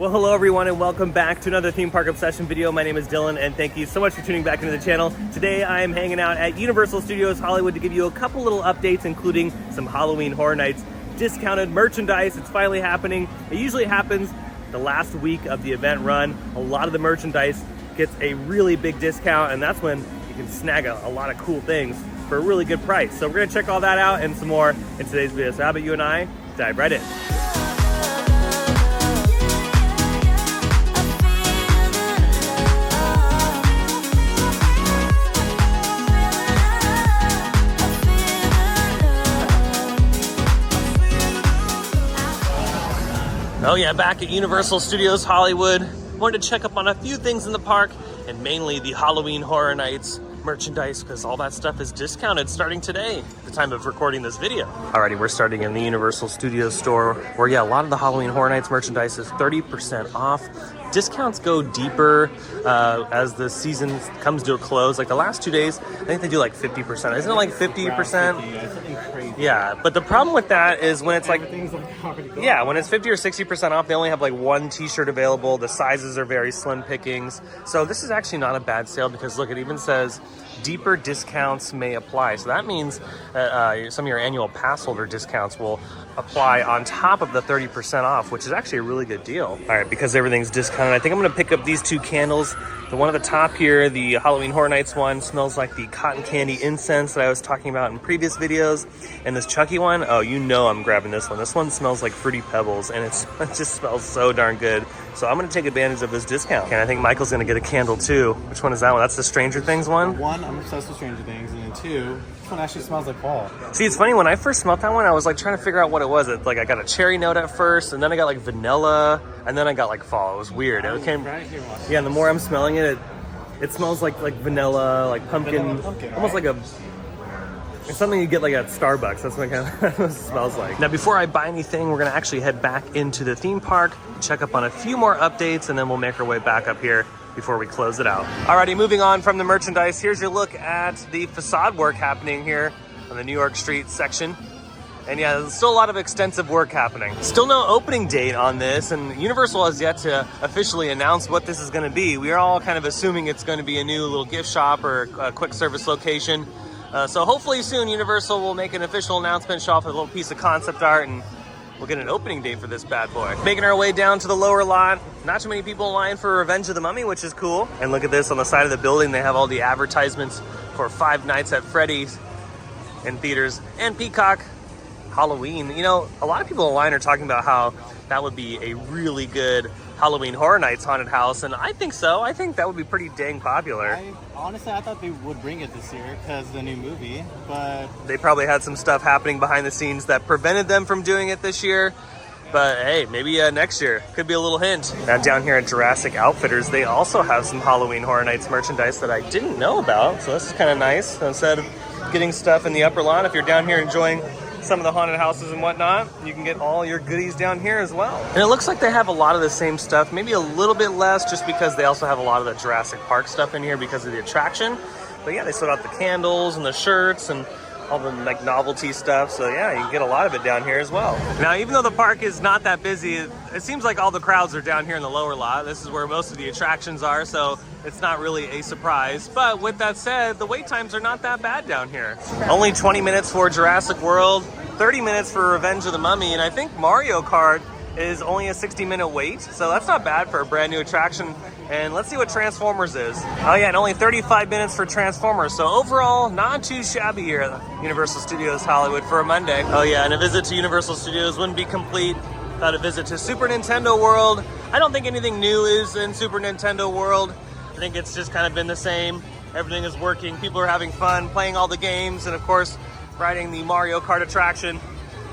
Well, hello everyone and welcome back to another Theme Park Obsession video. My name is Dylan and thank you so much for tuning back into the channel. Today I am hanging out at Universal Studios Hollywood to give you a couple little updates, including some Halloween Horror Nights discounted merchandise. It's finally happening. It usually happens the last week of the event run. A lot of the merchandise gets a really big discount, and that's when you can snag a lot of cool things for a really good price. So we're gonna check all that out and some more in today's video. So how about you and I dive right in. Oh yeah, back at Universal Studios Hollywood. Wanted to check up on a few things in the park, and mainly the Halloween Horror Nights merchandise, because all that stuff is discounted starting today, at the time of recording this video. Alrighty, we're starting in the Universal Studios store, where yeah, a lot of the Halloween Horror Nights merchandise is 30% off. Discounts go deeper as the season comes to a close. Like the last 2 days, I think they do like 50%. Isn't it like 50%? Yeah, but the problem with that is when it's like, yeah, when it's 50 or 60% off, they only have like one t-shirt available. The sizes are very slim pickings. So this is actually not a bad sale, because look, it even says deeper discounts may apply. So that means that some of your annual pass holder discounts will apply on top of the 30% off, which is actually a really good deal. All right, because everything's discounted, I think I'm gonna pick up these two candles. The one at the top here, the Halloween Horror Nights one, smells like the cotton candy incense that I was talking about in previous videos. And this Chucky one, oh, you know I'm grabbing this one. This one smells like Fruity Pebbles, and it just smells so darn good. So I'm gonna take advantage of this discount. And I think Michael's gonna get a candle too. Which one is that one? That's the Stranger Things one? One, I'm obsessed with Stranger Things, and then two, this one actually smells like fall. See, it's funny, when I first smelled that one, I was like trying to figure out what it was. It's like I got a cherry note at first, and then I got like vanilla, and then I got like fall. It was weird. It came, yeah, and the more I'm smelling it, it smells like vanilla, like pumpkin, almost like it's something you get like at Starbucks. That's what it kind of smells like. Now, before I buy anything, we're gonna actually head back into the theme park, check up on a few more updates, and then we'll make our way back up here before we close it out. Alrighty, moving on from the merchandise, here's your look at the facade work happening here on the New York Street section. And yeah, there's still a lot of extensive work happening. Still no opening date on this, and Universal has yet to officially announce what this is gonna be. We are all kind of assuming it's gonna be a new little gift shop or a quick service location. So hopefully soon Universal will make an official announcement, show off a little piece of concept art, and we'll get an opening date for this bad boy. Making our way down to the lower lot. Not too many people in line for Revenge of the Mummy, which is cool. And look at this, on the side of the building, they have all the advertisements for Five Nights at Freddy's in theaters and Peacock Halloween. You know, a lot of people in line are talking about how that would be a really good Halloween Horror Nights haunted house, and I think so. I think that would be pretty dang popular. Honestly, I thought they would bring it this year because of the new movie, but they probably had some stuff happening behind the scenes that prevented them from doing it this year. But hey, maybe next year. Could be a little hint. Now down here at Jurassic Outfitters, they also have some Halloween Horror Nights merchandise that I didn't know about. So this is kind of nice. So instead of getting stuff in the upper lawn, if you're down here enjoying some of the haunted houses and whatnot, you can get all your goodies down here as well. And it looks like they have a lot of the same stuff, maybe a little bit less, just because they also have a lot of the Jurassic Park stuff in here because of the attraction. But yeah, they sold out the candles and the shirts and all the like novelty stuff. So yeah, you can get a lot of it down here as well. Now, even though the park is not that busy, it seems like all the crowds are down here in the lower lot. This is where most of the attractions are, so it's not really a surprise. But with that said, the wait times are not that bad down here. Only 20 minutes for Jurassic World, 30 minutes for Revenge of the Mummy, and I think Mario Kart is only a 60-minute wait, so that's not bad for a brand new attraction. And let's see what Transformers is. Oh yeah, and only 35 minutes for Transformers. So overall, not too shabby here at Universal Studios Hollywood for a Monday. Oh yeah, and a visit to Universal Studios wouldn't be complete without a visit to Super Nintendo World. I don't think anything new is in Super Nintendo World. I think it's just kind of been the same. Everything is working, people are having fun, playing all the games, and of course, riding the Mario Kart attraction.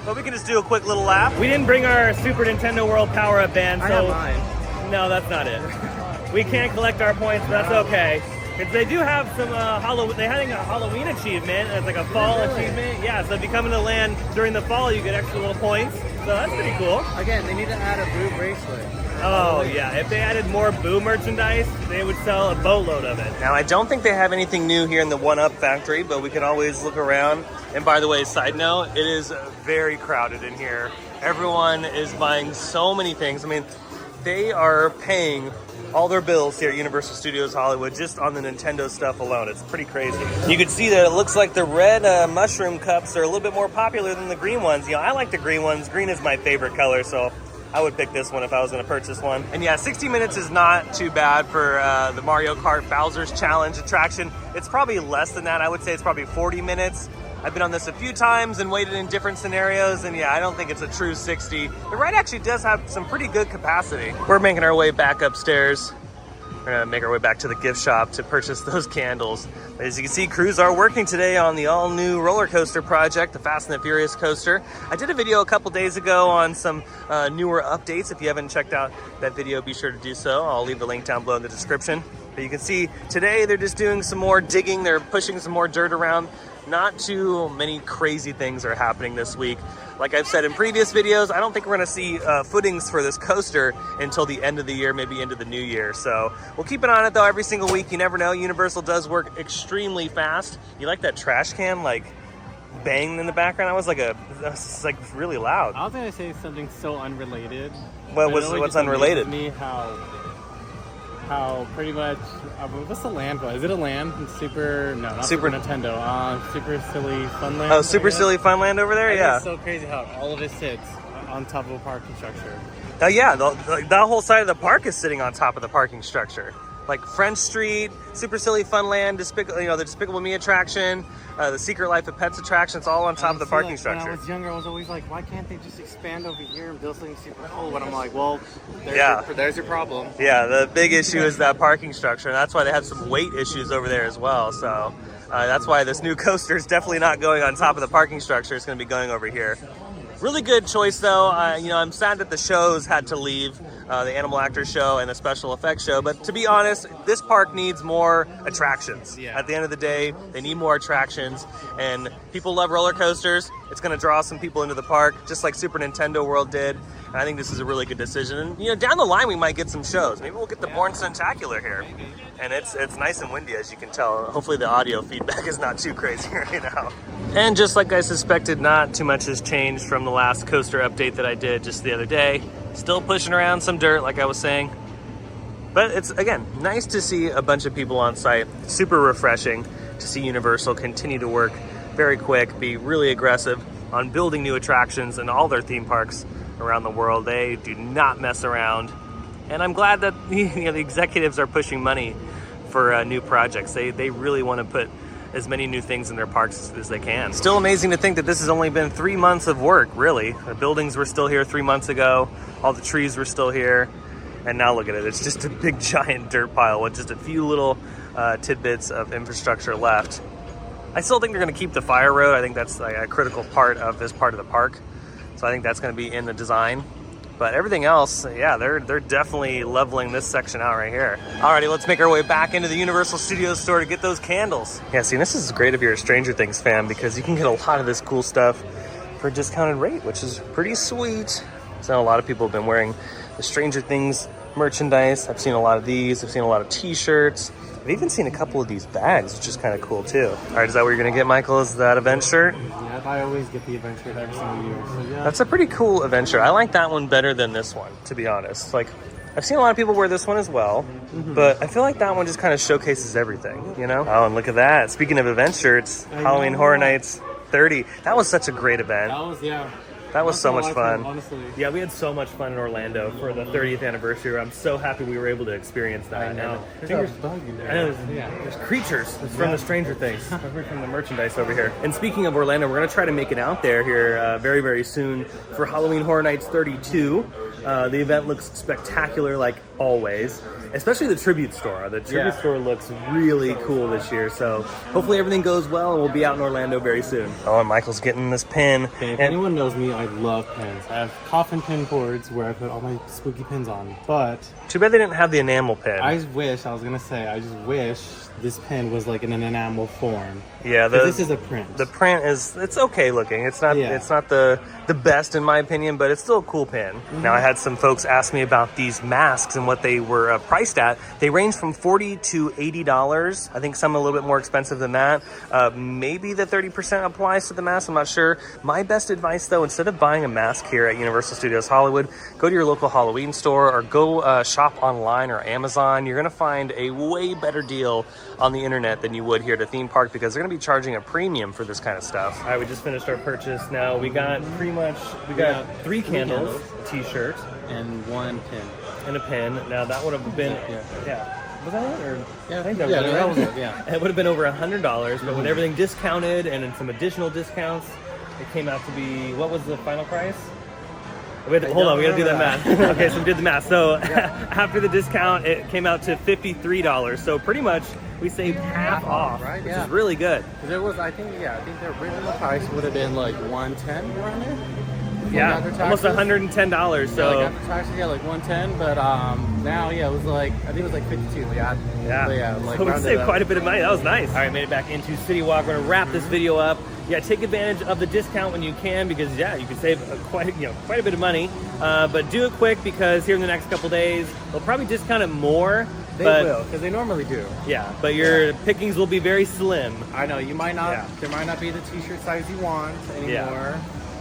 But we can just do a quick little lap. We didn't bring our Super Nintendo World power-up band, so... I have mine. No, that's not it. We can't collect our points, but that's okay. Because they do have some Halloween, they're having a Halloween achievement. It's like a fall achievement. Yeah, so if you come into land during the fall, you get extra little points. So that's pretty cool. Again, they need to add a Boo bracelet. Oh yeah, if they added more Boo merchandise, they would sell a boatload of it. Now I don't think they have anything new here in the 1UP factory, but we can always look around. And by the way, side note, it is very crowded in here. Everyone is buying so many things. I mean, they are paying all their bills here at Universal Studios Hollywood just on the Nintendo stuff alone. It's pretty crazy. You can see that it looks like the red mushroom cups are a little bit more popular than the green ones. You know, I like the green ones. Green is my favorite color, so I would pick this one if I was going to purchase one. And yeah, 60 minutes is not too bad for the Mario Kart Bowser's Challenge attraction. It's probably less than that. I would say it's probably 40 minutes. I've been on this a few times and waited in different scenarios, and yeah, I don't think it's a true 60. The ride actually does have some pretty good capacity. We're making our way back upstairs. We're gonna make our way back to the gift shop to purchase those candles. As you can see, crews are working today on the all-new roller coaster project, the Fast and the Furious coaster. I did a video a couple days ago on some newer updates. If you haven't checked out that video, be sure to do so. I'll leave the link down below in the description. But you can see today they're just doing some more digging. They're pushing some more dirt around. Not too many crazy things are happening this week. Like I've said in previous videos, I don't think we're gonna see footings for this coaster until the end of the year, maybe into the new year. So we'll keep an eye on it though every single week. You never know, Universal does work extremely fast. You like that trash can like banging in the background? That's like really loud. I was gonna say something so unrelated. What's unrelated? Me how pretty much what's the land called? Is it a land? Not Super Nintendo. Super Silly Funland. Oh, Super Silly Funland over there. Yeah. It's so crazy how all of it sits on top of a parking structure. Oh yeah, the whole side of the park is sitting on top of the parking structure. Like French Street, Super Silly Funland, the Despicable Me attraction, the Secret Life of Pets attraction. It's all on top of the parking structure. When I was younger, I was always like, why can't they just expand over here and build something super cool? But I'm like, well, there's your problem. Yeah, the big issue is that parking structure, and that's why they have some weight issues over there as well. So that's why this new coaster is definitely not going on top of the parking structure. It's going to be going over here. Really good choice though. I'm sad that the shows had to leave, the Animal Actors show and the special effects show, but to be honest, this park needs more attractions. Yeah. At the end of the day, they need more attractions, and people love roller coasters. It's gonna draw some people into the park, just like Super Nintendo World did. And I think this is a really good decision. And down the line we might get some shows. Maybe we'll get the Born Suntacular here. And it's nice and windy, as you can tell. Hopefully the audio feedback is not too crazy right now. And just like I suspected, not too much has changed from the last coaster update that I did just the other day. Still pushing around some dirt, like I was saying. But it's, again, nice to see a bunch of people on site. Super refreshing to see Universal continue to work very quick, be really aggressive on building new attractions in all their theme parks around the world. They do not mess around. And I'm glad that the executives are pushing money for new projects. They really want to put as many new things in their parks as they can. Still amazing to think that this has only been 3 months of work, really. The buildings were still here 3 months ago. All the trees were still here. And now look at it. It's just a big giant dirt pile with just a few little tidbits of infrastructure left. I still think they're going to keep the fire road. I think that's like a critical part of this part of the park. So I think that's going to be in the design. But everything else, yeah, they're definitely leveling this section out right here. Alrighty, let's make our way back into the Universal Studios store to get those candles. Yeah, see, this is great if you're a Stranger Things fan because you can get a lot of this cool stuff for a discounted rate, which is pretty sweet. So a lot of people have been wearing the Stranger Things merchandise. I've seen a lot of these. I've seen a lot of t-shirts. I've even seen a couple of these bags, which is kind of cool too. All right, is that what you're gonna get, Michael? Is that event shirt? Yeah, I always get the event shirt every single year. So yeah. That's a pretty cool event shirt. I like that one better than this one, to be honest. Like, I've seen a lot of people wear this one as well, but I feel like that one just kind of showcases everything, you know? Oh, and look at that. Speaking of event shirts, Halloween Horror Nights 30. That was such a great event. That was so much fun. Honestly. Yeah, we had so much fun in Orlando for the 30th anniversary. I'm so happy we were able to experience that. I know. There's a bug in there. I know, there's creatures from the Stranger Things, from the merchandise over here. And speaking of Orlando, we're going to try to make it out there here very, very soon for Halloween Horror Nights 32. The event looks spectacular like always, especially the tribute store. The tribute store looks really cool this year, so hopefully everything goes well and we'll be out in Orlando very soon. Oh, and Michael's getting this pin. Okay, if anyone knows me, I love pins. I have coffin pin boards where I put all my spooky pins on, but... Too bad they didn't have the enamel pin. I just wish this pin was like in an enamel form. Yeah, this is a print. The print is, it's okay looking. It's not the best in my opinion, but it's still a cool pin. Now I had some folks ask me about these masks and what they were priced at. They range from $40 to $80. I think some a little bit more expensive than that. Maybe the 30% applies to the mask. I'm not sure. My best advice, though, instead of buying a mask here at Universal Studios Hollywood, go to your local Halloween store or go shop online or Amazon. You're going to find a way better deal on the internet than you would here at a theme park because they're going to be charging a premium for this kind of stuff. All right, we just finished our purchase. Now we got three candles, a t-shirt, and one pin. And a pin. Now that would have been, was that it? Or, yeah, I think that was it. Yeah. It would have been over $100, but with everything discounted and then some additional discounts, it came out to be, what was the final price? Hold on, we gotta do that math. Okay, so we did the math. So after the discount, it came out to $53. So pretty much we saved half off, right? Which is really good. There was, I think the original price would have been like $110 around there. Yeah, almost $110. So like after taxes, like $110, but now it was like, I think it was like $52. So we saved quite a bit of money. That was nice. All right, made it back into City Walk. We're gonna wrap this video up. Take advantage of the discount when you can because you can save quite a bit of money. But do it quick because here in the next couple days they'll probably discount it more. They will, because they normally do. Yeah, but your pickings will be very slim. I know you might not. There might not be the t-shirt size you want anymore. Yeah.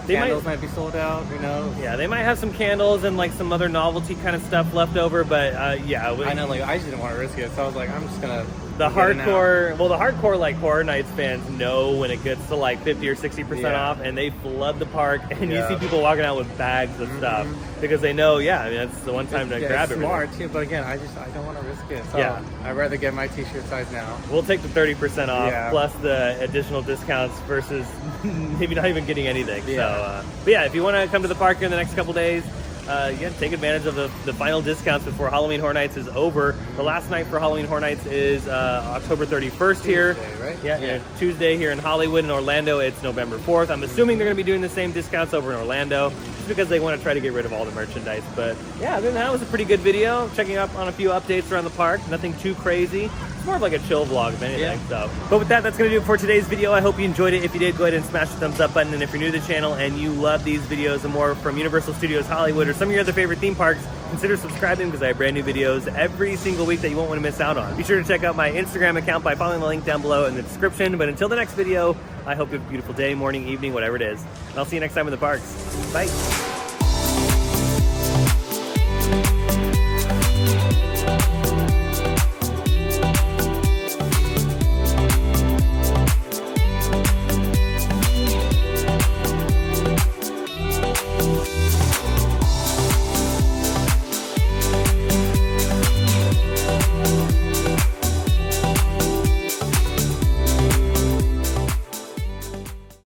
Candles might be sold out, who knows? Yeah, they might have some candles and like some other novelty kind of stuff left over, but I know, like I just didn't want to risk it, so I was like, I'm just gonna. The hardcore like Horror Nights fans know when it gets to like 50 or 60% off, and they flood the park, and you see people walking out with bags of stuff because they know, that's the one time to grab it. It's smart too, but again, I don't want to risk it, so I'd rather get my t-shirt size now. We'll take the 30% off plus the additional discounts versus maybe not even getting anything. So, if you want to come to the park in the next couple days, take advantage of the final discounts before Halloween Horror Nights is over. The last night for Halloween Horror Nights is October 31st here. Tuesday, right? Tuesday here in Hollywood. In Orlando, it's November 4th. I'm assuming they're going to be doing the same discounts over in Orlando just because they want to try to get rid of all the merchandise. But other than that, it was a pretty good video. Checking up on a few updates around the park. Nothing too crazy. It's more of like a chill vlog if anything. So, but with that, that's going to do it for today's video. I hope you enjoyed it. If you did, go ahead and smash the thumbs up button. And if you're new to the channel and you love these videos and more from Universal Studios Hollywood or some of your other favorite theme parks, consider subscribing because I have brand new videos every single week that you won't want to miss out on. Be sure to check out my Instagram account by following the link down below in the description. But until the next video, I hope you have a beautiful day, morning, evening, whatever it is. And I'll see you next time in the parks. Bye.